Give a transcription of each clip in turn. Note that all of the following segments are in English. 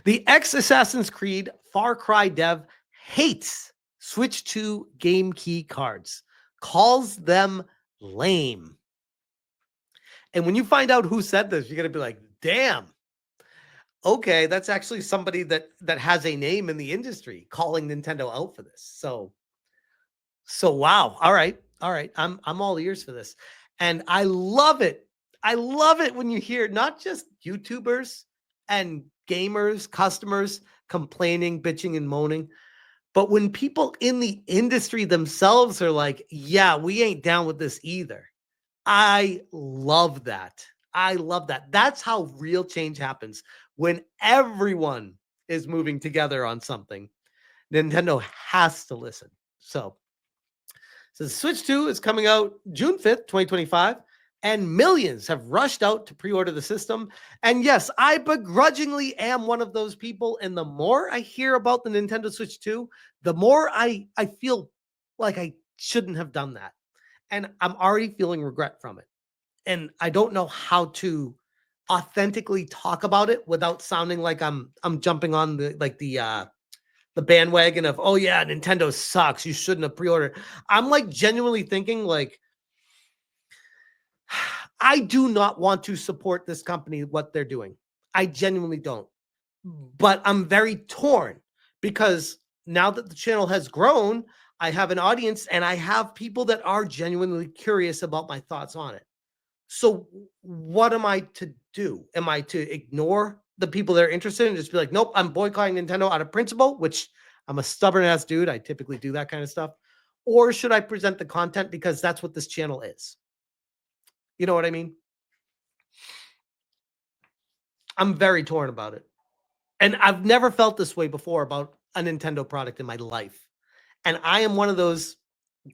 The ex-Assassin's Creed Far Cry dev hates Switch 2 game key cards, calls them lame. And when you find out who said this, you're going to be like, damn. Okay, that's actually somebody that has a name in the industry calling Nintendo out for this. So wow. All right. I'm all ears for this. And I love it. I love it when you hear not just YouTubers and gamers, customers complaining, bitching, and moaning, but when people in the industry themselves are like, yeah, we ain't down with this either. I love that. I love that. That's how real change happens when everyone is moving together on something. Nintendo has to listen. So Switch 2 is coming out June 5th, 2025, and millions have rushed out to pre-order the system. And yes, I begrudgingly am one of those people. And the more I hear about the Nintendo Switch 2, the more I feel like I shouldn't have done that. And I'm already feeling regret from it. And I don't know how to authentically talk about it without sounding like I'm jumping on the bandwagon of, oh yeah, Nintendo sucks, you shouldn't have pre-ordered. I'm like genuinely thinking like, I do not want to support this company, what they're doing. I genuinely don't. But I'm very torn because now that the channel has grown, I have an audience and I have people that are genuinely curious about my thoughts on it. So what am I to do? Am I to ignore the people that are interested and just be like, nope, I'm boycotting Nintendo out of principle, which I'm a stubborn ass dude. I typically do that kind of stuff. Or should I present the content because that's what this channel is? You know what I mean? I'm very torn about it. And I've never felt this way before about a Nintendo product in my life. And I am one of those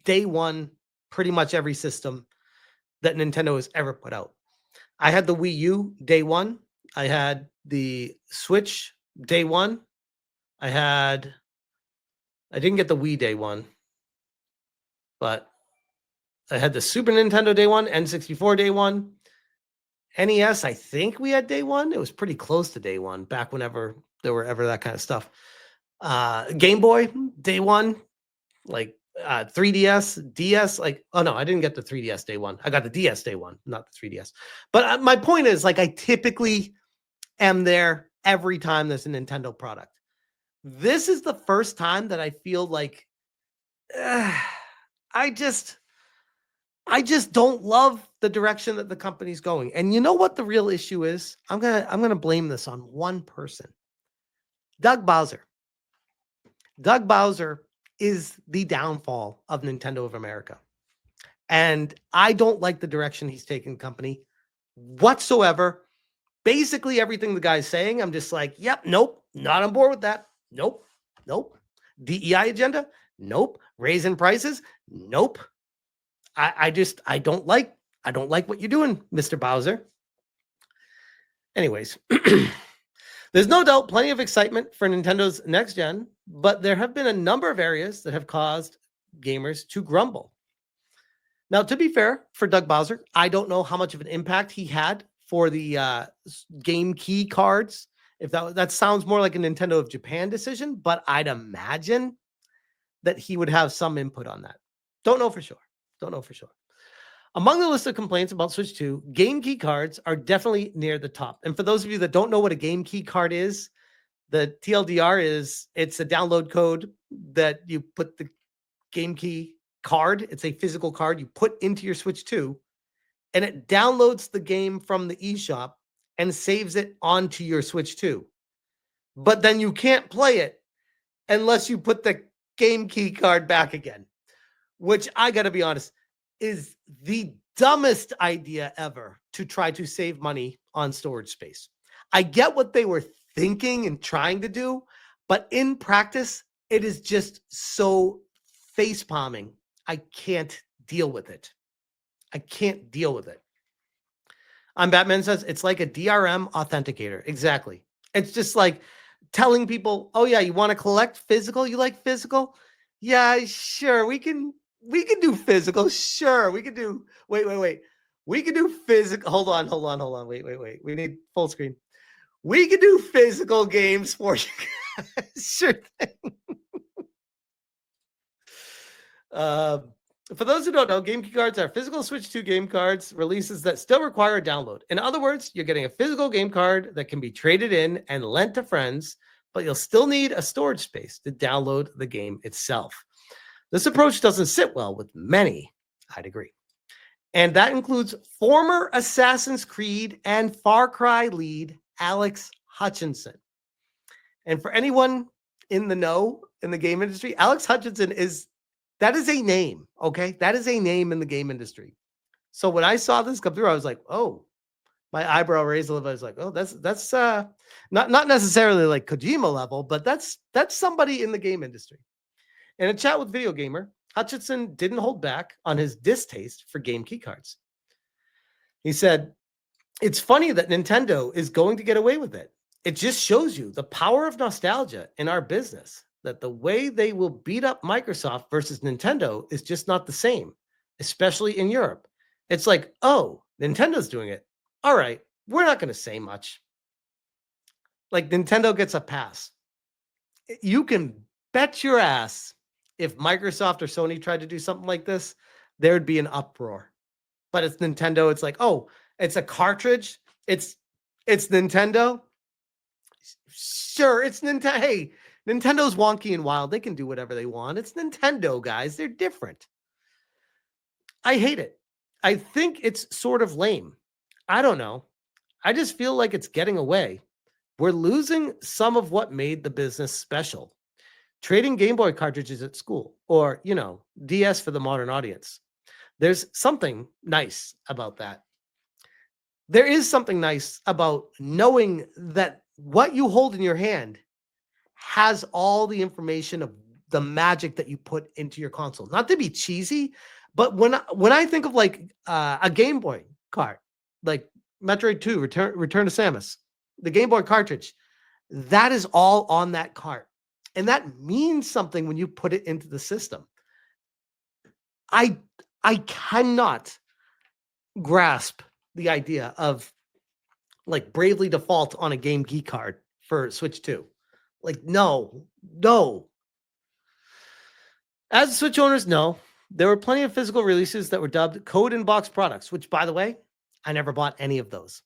day one, pretty much every system that Nintendo has ever put out. I had the Wii U day one. I had the Switch day one. I didn't get the Wii day one, but I had the Super Nintendo day one, N64 day one, NES. I think we had day one. It was pretty close to day one back whenever there were ever that kind of stuff. Game Boy day one, like 3DS, DS. Like, oh no, I didn't get the 3DS day one. I got the DS day one, not the 3DS. But my point is, like, I typically am there every time there's a Nintendo product. This is the first time that I feel like I just don't love the direction that the company's going. And you know what the real issue is? I'm gonna blame this on one person. Doug Bowser. Doug Bowser is the downfall of Nintendo of America. And I don't like the direction he's taking the company whatsoever. Basically, everything the guy's saying, I'm just like, yep, nope, not on board with that. Nope. DEI agenda? Nope. Raising prices? Nope. I don't like what you're doing, Mr. Bowser. Anyways, there's no doubt plenty of excitement for Nintendo's next gen, but there have been a number of areas that have caused gamers to grumble. Now, to be fair, for Doug Bowser, I don't know how much of an impact he had for the game key cards. If that sounds more like a Nintendo of Japan decision, but I'd imagine that he would have some input on that. Don't know for sure. Among the list of complaints about Switch 2, game key cards are definitely near the top. And for those of you that don't know what a game key card is, the TLDR is it's a download code that you put the game key card. It's a physical card you put into your Switch 2, and it downloads the game from the eShop and saves it onto your Switch 2. But then you can't play it unless you put the game key card back again, which I got to be honest, is the dumbest idea ever to try to save money on storage space. I get what they were thinking and trying to do, but in practice, it is just so face palming. I can't deal with it. I'm Batman says it's like a DRM authenticator. Exactly. It's just like telling people, oh yeah, you want to collect physical? You like physical? Yeah, sure. We can do physical. Sure. We can do, wait. We can do physical. Hold on. Wait. We need full screen. We can do physical games for you guys. Sure thing. For those who don't know, game key cards are physical Switch 2 game cards releases that still require a download. In other words, you're getting a physical game card that can be traded in and lent to friends, but you'll still need a storage space to download the game itself. This approach doesn't sit well with many, I'd agree. And that includes former Assassin's Creed and Far Cry lead Alex Hutchinson. And for anyone in the know in the game industry, Alex Hutchinson that is a name, okay? That is a name in the game industry. So when I saw this come through, I was like, oh, my eyebrow raised a little bit. I was like, oh, that's not necessarily like Kojima level, but that's somebody in the game industry. In a chat with Video Gamer, Hutchinson didn't hold back on his distaste for game keycards. He said, it's funny that Nintendo is going to get away with it. It just shows you the power of nostalgia in our business, that the way they will beat up Microsoft versus Nintendo is just not the same, especially in Europe. It's like, oh, Nintendo's doing it. All right, we're not going to say much. Like, Nintendo gets a pass. You can bet your ass if Microsoft or Sony tried to do something like this, there would be an uproar. But it's Nintendo. It's like, oh, it's a cartridge. It's Nintendo. Sure, it's Nintendo. Hey, Nintendo's wonky and wild. They can do whatever they want. It's Nintendo, guys. They're different. I hate it. I think it's sort of lame. I don't know. I just feel like it's getting away. We're losing some of what made the business special. Trading Game Boy cartridges at school, or, DS for the modern audience. There's something nice about that. There is something nice about knowing that what you hold in your hand has all the information of the magic that you put into your console. Not to be cheesy, but when I think of like a Game Boy card, like Metroid 2, Return to Samus, the Game Boy cartridge, that is all on that card. And that means something when you put it into the system. I cannot grasp the idea of like Bravely Default on a Game Geek card for Switch 2. Like, no. As Switch owners know, there were plenty of physical releases that were dubbed code in box products, which, by the way, I never bought any of those.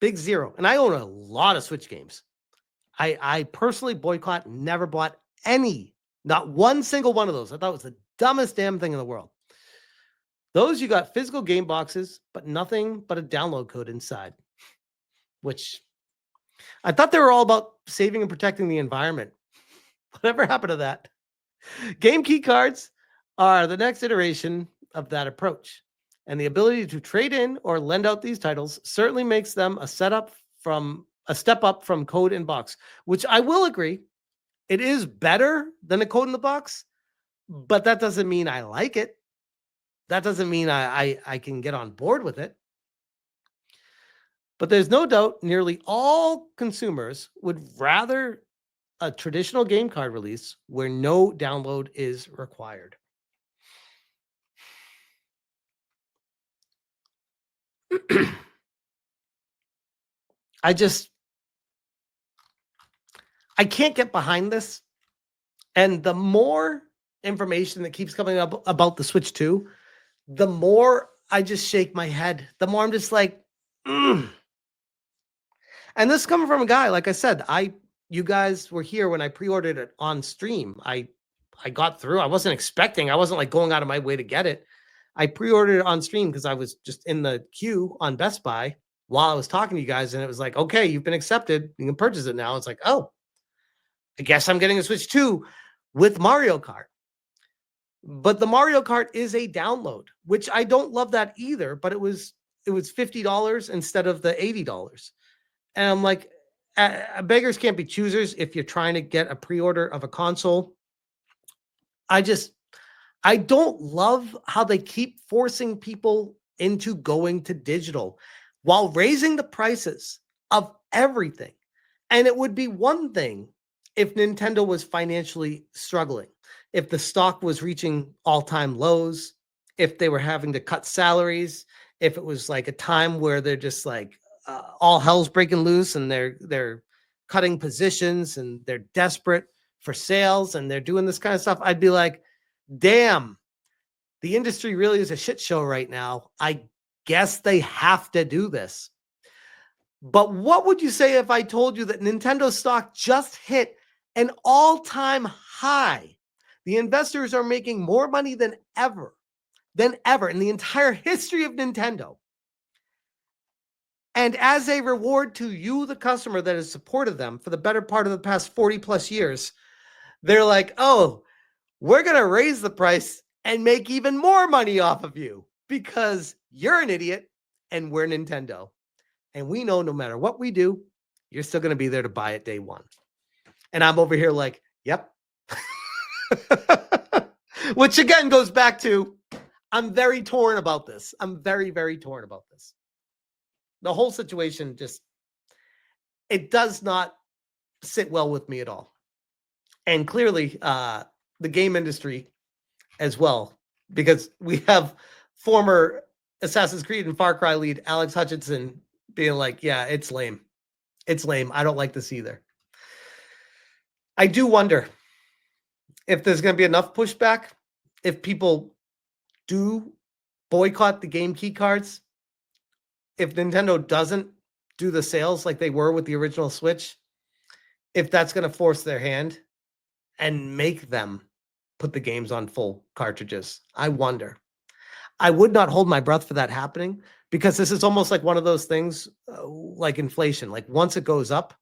Big zero. And I own a lot of Switch games. I personally boycott, never bought any, not one single one of those. I thought it was the dumbest damn thing in the world. Those you got physical game boxes, but nothing but a download code inside, which I thought they were all about saving and protecting the environment. Whatever happened to that? Game key cards are the next iteration of that approach. And the ability to trade in or lend out these titles certainly makes them a step up from code in box, which I will agree, it is better than a code in the box, but that doesn't mean I like it. That doesn't mean I can get on board with it. But there's no doubt nearly all consumers would rather a traditional game card release where no download is required. I can't get behind this. And the more information that keeps coming up about the Switch 2, the more I just shake my head. The more I'm just like, And this is coming from a guy, like I said, you guys were here when I pre-ordered it on stream. I got through. I wasn't like going out of my way to get it. I pre-ordered it on stream because I was just in the queue on Best Buy while I was talking to you guys. And it was like, okay, you've been accepted. You can purchase it now. It's like, oh, I guess I'm getting a Switch 2 with Mario Kart. But the Mario Kart is a download, which I don't love that either. But it was $50 instead of the $80. And I'm like, beggars can't be choosers if you're trying to get a pre-order of a console. I don't love how they keep forcing people into going to digital while raising the prices of everything. And it would be one thing if Nintendo was financially struggling, if the stock was reaching all-time lows, if they were having to cut salaries, if it was like a time where they're just like, all hell's breaking loose and they're cutting positions and they're desperate for sales and they're doing this kind of stuff, I'd be like, damn, the industry really is a shit show right now. I guess they have to do this. But what would you say if I told you that Nintendo stock just hit an all-time high? The investors are making more money than ever in the entire history of Nintendo. And as a reward to you, the customer that has supported them for the better part of the past 40 plus years, they're like, oh, we're going to raise the price and make even more money off of you because you're an idiot and we're Nintendo. And we know no matter what we do, you're still going to be there to buy it day one. And I'm over here like, yep. Which again goes back to, I'm very torn about this. I'm very, very torn about this. The whole situation just, it does not sit well with me at all. And clearly, the game industry as well, because we have former Assassin's Creed and Far Cry lead Alex Hutchinson being like, yeah, it's lame. It's lame. I don't like this either. I do wonder if there's going to be enough pushback, if people do boycott the game key cards, if Nintendo doesn't do the sales like they were with the original Switch, if that's going to force their hand and make them put the games on full cartridges. I wonder. I would not hold my breath for that happening because this is almost like one of those things like inflation. Like once it goes up,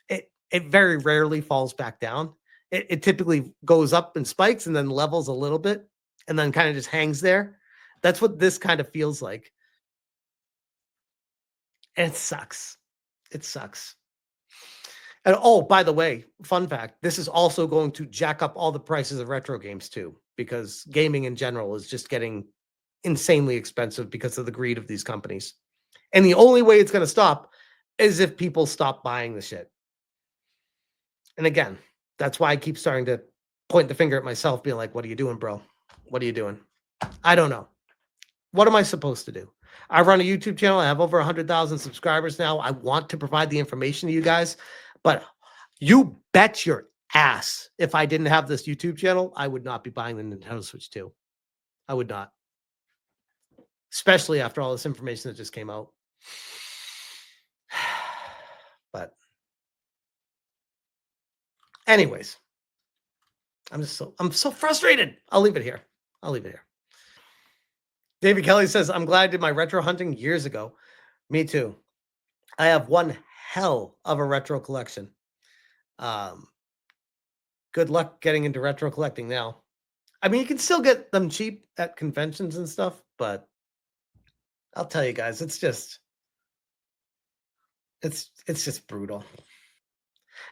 it very rarely falls back down. It typically goes up and spikes and then levels a little bit and then kind of just hangs there. That's what this kind of feels like. And it sucks. It sucks. And oh, by the way, fun fact, this is also going to jack up all the prices of retro games too, because gaming in general is just getting insanely expensive because of the greed of these companies. And the only way it's going to stop is if people stop buying the shit. And again, that's why I keep starting to point the finger at myself, being like, what are you doing, bro? What are you doing? I don't know. What am I supposed to do? I run a YouTube channel. I have over 100,000 subscribers now. I want to provide the information to you guys, but you bet your ass if I didn't have this YouTube channel, I would not be buying the Nintendo Switch 2. I would not. Especially after all this information that just came out. But anyways, I'm so frustrated. I'll leave it here. David Kelly says, I'm glad I did my retro hunting years ago. Me too. I have one hell of a retro collection. Good luck getting into retro collecting now. I mean, you can still get them cheap at conventions and stuff, but I'll tell you guys, it's just brutal.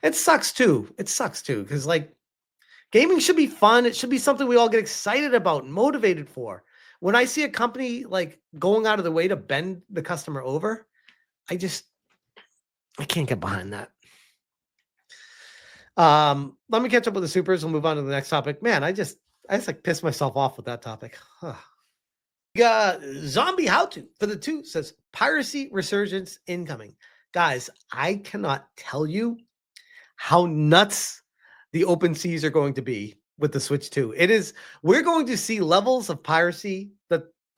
It sucks too. Because like gaming should be fun. It should be something we all get excited about and motivated for. When I see a company like going out of the way to bend the customer over, I can't get behind that. Let me catch up with the supers. We'll move on to the next topic. Man, I just like pissed myself off with that topic. Zombie How To for the 2 says piracy resurgence incoming. Guys, I cannot tell you how nuts the open seas are going to be with the Switch 2. We're going to see levels of piracy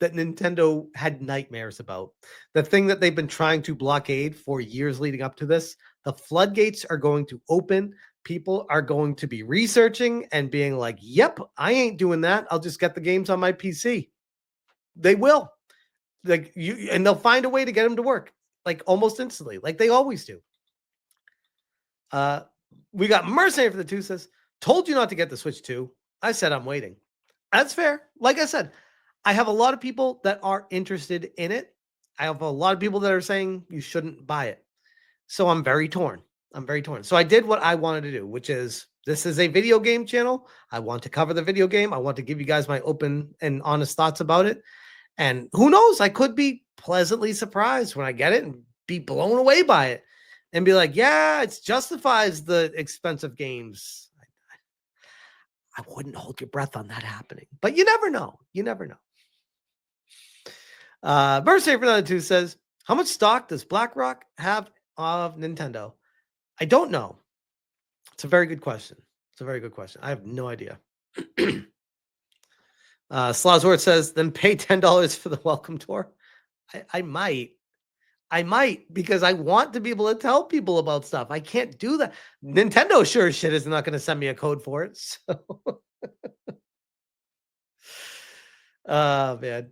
that Nintendo had nightmares about. The thing that they've been trying to blockade for years leading up to this, the floodgates are going to open. People are going to be researching and being like, yep, I ain't doing that. I'll just get the games on my PC. They will. And they'll find a way to get them to work like almost instantly, like they always do. We got Mercenary for the 2 says, told you not to get the Switch 2. I said I'm waiting. That's fair. Like I said, I have a lot of people that are interested in it. I have a lot of people that are saying you shouldn't buy it. So I'm very torn. So I did what I wanted to do, which is this is a video game channel. I want to cover the video game. I want to give you guys my open and honest thoughts about it. And who knows, I could be pleasantly surprised when I get it and be blown away by it and be like, yeah, it justifies the expensive games. I wouldn't hold your breath on that happening, but you never know. Mercenary for another 2 says, How much stock does BlackRock have of Nintendo? I don't know. It's a very good question. It's a very good question. I have no idea. Slazwort says, then pay $10 for the welcome tour. I might. I might, because I want to be able to tell people about stuff. I can't do that. Nintendo sure as shit is not going to send me a code for it. So, man.